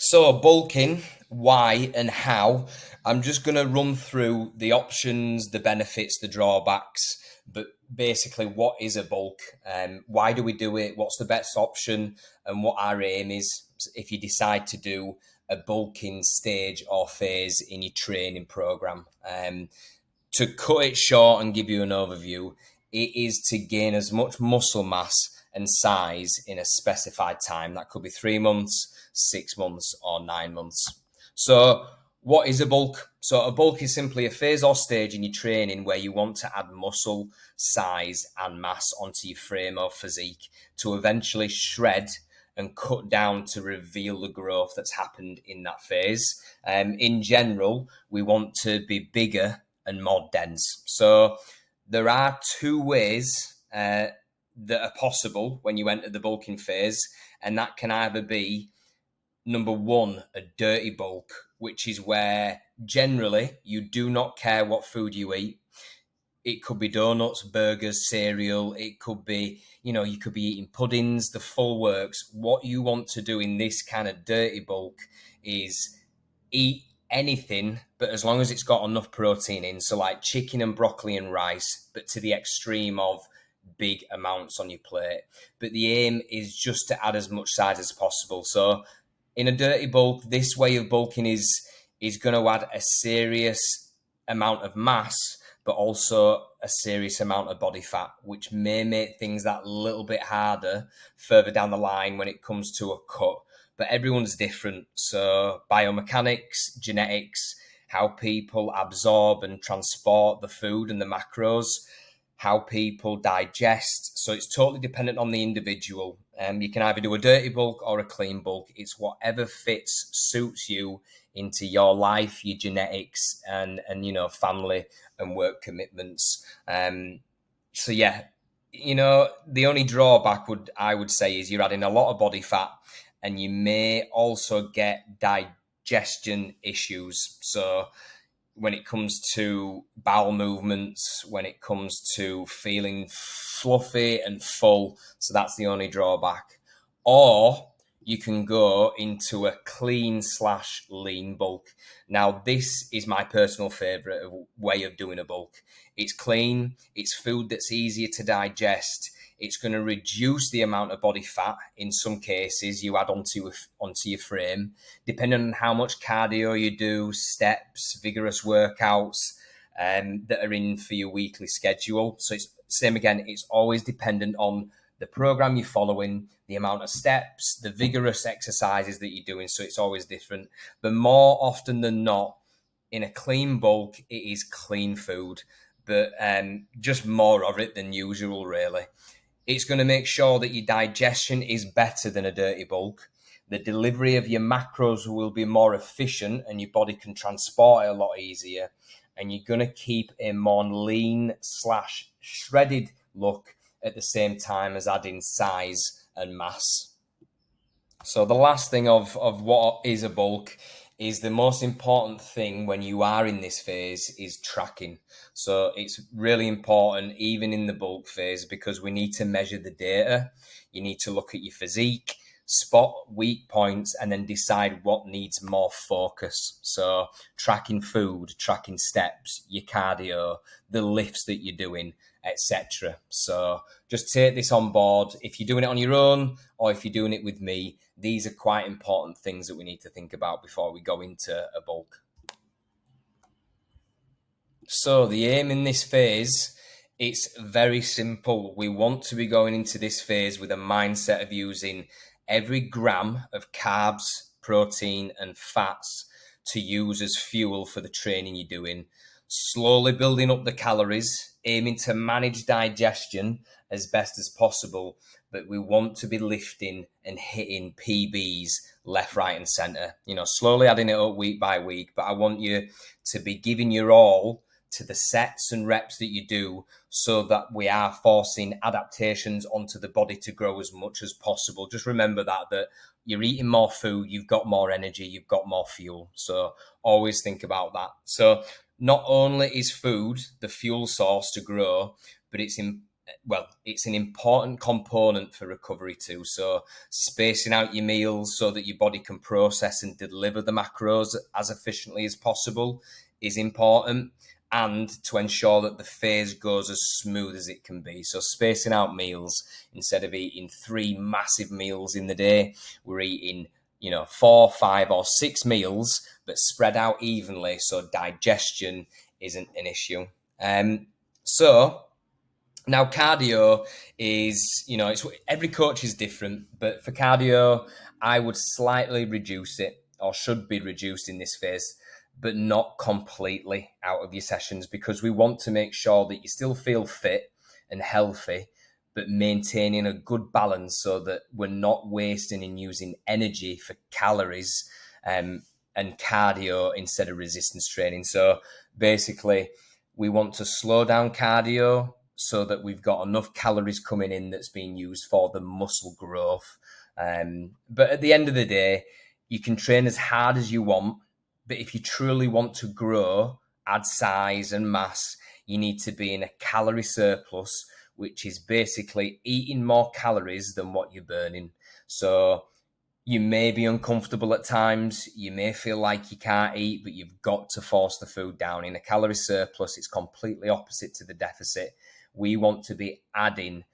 So, bulking, why and how? I'm just going to run through the options, the benefits, the drawbacks, but basically, what is a bulk? Why do we do it? What's the best option? And what our aim is if you decide to do a bulking stage or phase in your training program. To cut it short and give you an overview, it is to gain as much muscle mass and size in a specified time. That could be 3 months, 6 months, or 9 months. So, what is a bulk? So, a bulk is simply a phase or stage in your training where you want to add muscle, size, and mass onto your frame or physique to eventually shred and cut down to reveal the growth that's happened in that phase. In general, we want to be bigger and more dense. So there are two ways that are possible when you enter the bulking phase, and that can either be number one, a dirty bulk, which is where generally you do not care what food you eat. It could be donuts, burgers, cereal. It could be, you could be eating puddings, the full works. What you want to do in this kind of dirty bulk is eat anything, but as long as it's got enough protein in. So, like chicken and broccoli and rice, but to the extreme of big amounts on your plate. But the aim is just to add as much size as possible. So, in a dirty bulk, this way of bulking is going to add a serious amount of mass, but also a serious amount of body fat, which may make things that little bit harder further down the line when it comes to a cut. But everyone's different. So biomechanics, genetics, how people absorb and transport the food and the macros, how people digest. So it's totally dependent on the individual. You can either do a dirty bulk or a clean bulk. It's whatever fits, suits you into your life, your genetics, and family and work commitments. So yeah, the only drawback I would say is you're adding a lot of body fat, and you may also get digestion issues. So when it comes to bowel movements, when it comes to feeling fluffy and full. So that's the only drawback. Or you can go into a clean slash lean bulk. Now, this is my personal favorite way of doing a bulk. It's clean, it's food that's easier to digest. It's going to reduce the amount of body fat in some cases you add onto your frame, depending on how much cardio you do, steps, vigorous workouts that are in for your weekly schedule. So it's same again, it's always dependent on the program you're following, the amount of steps, the vigorous exercises that you're doing. So it's always different. But more often than not, in a clean bulk, it is clean food, but just more of it than usual, really. It's going to make sure that your digestion is better than a dirty bulk. The delivery of your macros will be more efficient and your body can transport it a lot easier. And you're going to keep a more lean slash shredded look at the same time as adding size and mass. So the last thing of what is a bulk is the most important thing when you are in this phase is tracking. So it's really important even in the bulk phase because we need to measure the data. You need to look at your physique, spot weak points, and then decide what needs more focus. So tracking food, tracking steps, your cardio, the lifts that you're doing, etc. So just take this on board. If you're doing it on your own or if you're doing it with me, these are quite important things that we need to think about before we go into a bulk. So the aim in this phase, it's very simple. We want to be going into this phase with a mindset of using every gram of carbs, protein, and fats to use as fuel for the training you're doing. Slowly building up the calories, aiming to manage digestion as best as possible, but we want to be lifting and hitting PBs left, right, and center. Slowly adding it up week by week, but I want you to be giving your all to the sets and reps that you do so that we are forcing adaptations onto the body to grow as much as possible. Just remember that you're eating more food, you've got more energy, you've got more fuel. So always think about that. So not only is food the fuel source to grow, but it's well, it's an important component for recovery too. So spacing out your meals so that your body can process and deliver the macros as efficiently as possible is important, and to ensure that the phase goes as smooth as it can be. So spacing out meals, instead of eating 3 massive meals in the day, we're eating 4, 5, or 6 meals, but spread out evenly so digestion isn't an issue. So now, cardio is, it's every coach is different, but for cardio, I would slightly reduce it, or should be reduced in this phase, but not completely out of your sessions, because we want to make sure that you still feel fit and healthy, but maintaining a good balance so that we're not wasting and using energy for calories and cardio instead of resistance training. So basically, we want to slow down cardio so that we've got enough calories coming in that's being used for the muscle growth. But at the end of the day, you can train as hard as you want, but if you truly want to grow, add size and mass, you need to be in a calorie surplus, which is basically eating more calories than what you're burning. So you may be uncomfortable at times. You may feel like you can't eat, but you've got to force the food down. In a calorie surplus, it's completely opposite to the deficit. We want to be adding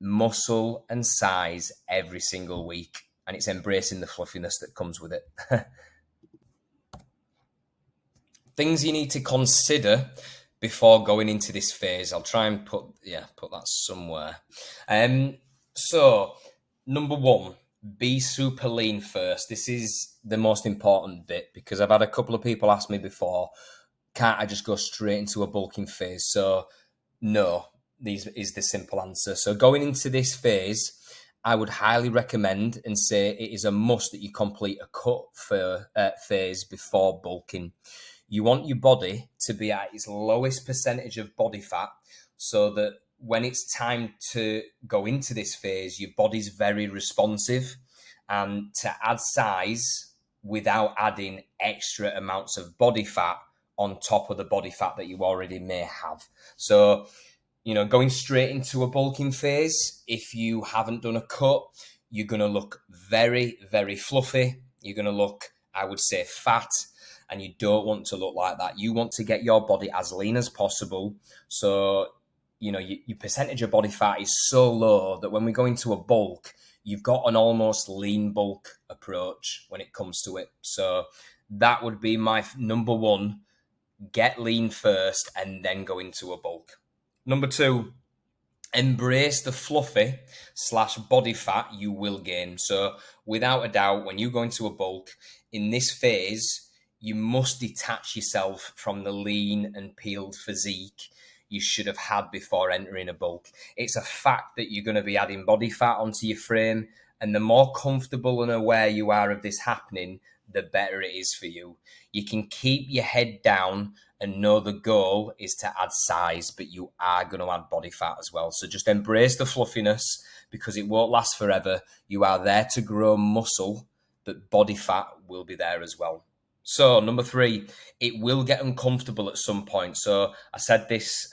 muscle and size every single week, and it's embracing the fluffiness that comes with it. Things you need to consider before going into this phase. I'll try and put that somewhere. So number one, be super lean first. This is the most important bit, because I've had a couple of people ask me before, can't I just go straight into a bulking phase? So no, this is the simple answer. So going into this phase, I would highly recommend and say it is a must that you complete a cut for phase before bulking. You want your body to be at its lowest percentage of body fat, so that when it's time to go into this phase, your body's very responsive, and to add size without adding extra amounts of body fat on top of the body fat that you already may have. So, going straight into a bulking phase, if you haven't done a cut, you're going to look very, very fluffy. You're going to look, I would say, fat, and you don't want to look like that. You want to get your body as lean as possible. So, your percentage of body fat is so low that when we go into a bulk, you've got an almost lean bulk approach when it comes to it. So that would be my number one. Get lean first and then go into a bulk. Number two, embrace the fluffy / body fat you will gain. So without a doubt, when you go into a bulk in this phase, you must detach yourself from the lean and peeled physique you should have had before entering a bulk. It's a fact that you're going to be adding body fat onto your frame, and the more comfortable and aware you are of this happening, the better it is for you. You can keep your head down and know the goal is to add size, but you are going to add body fat as well. So just embrace the fluffiness, because it won't last forever. You are there to grow muscle, but body fat will be there as well. So number three, it will get uncomfortable at some point. So I said this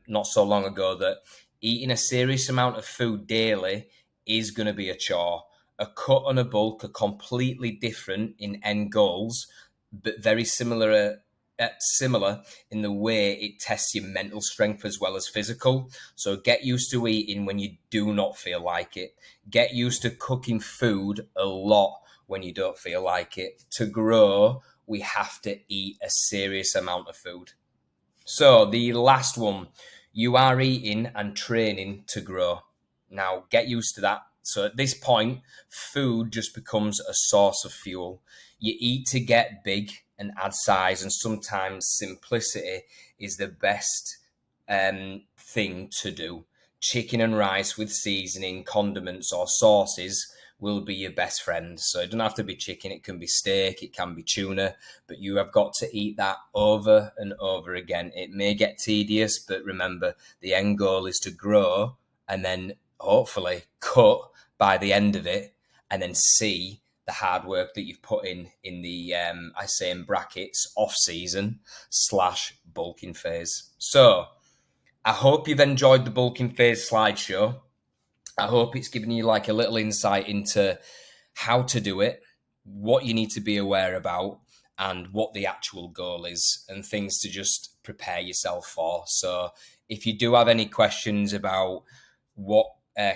not so long ago, that eating a serious amount of food daily is going to be a chore. A cut and a bulk are completely different in end goals, but very similar in the way it tests your mental strength as well as physical. So get used to eating when you do not feel like it. Get used to cooking food a lot when you don't feel like it. To grow, we have to eat a serious amount of food. So the last one, you are eating and training to grow. Now get used to that. So at this point, food just becomes a source of fuel. You eat to get big and add size, and sometimes simplicity is the best thing to do. Chicken and rice with seasoning, condiments, or sauces will be your best friend. So it doesn't have to be chicken, it can be steak, it can be tuna, but you have got to eat that over and over again. It may get tedious, but remember, the end goal is to grow and then hopefully cut by the end of it, and then see the hard work that you've put in the, I say in brackets, off season / bulking phase. So I hope you've enjoyed the bulking phase slideshow. I hope it's given you like a little insight into how to do it, what you need to be aware about, and what the actual goal is, and things to just prepare yourself for. So, if you do have any questions about what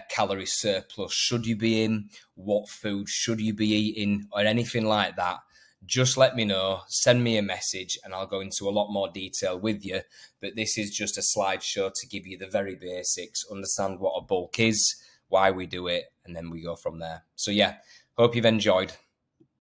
calorie surplus should you be in, what food should you be eating, or anything like that, just let me know, send me a message, and I'll go into a lot more detail with you. But this is just a slideshow to give you the very basics, understand what a bulk is, why we do it, and then we go from there. So, yeah, hope you've enjoyed.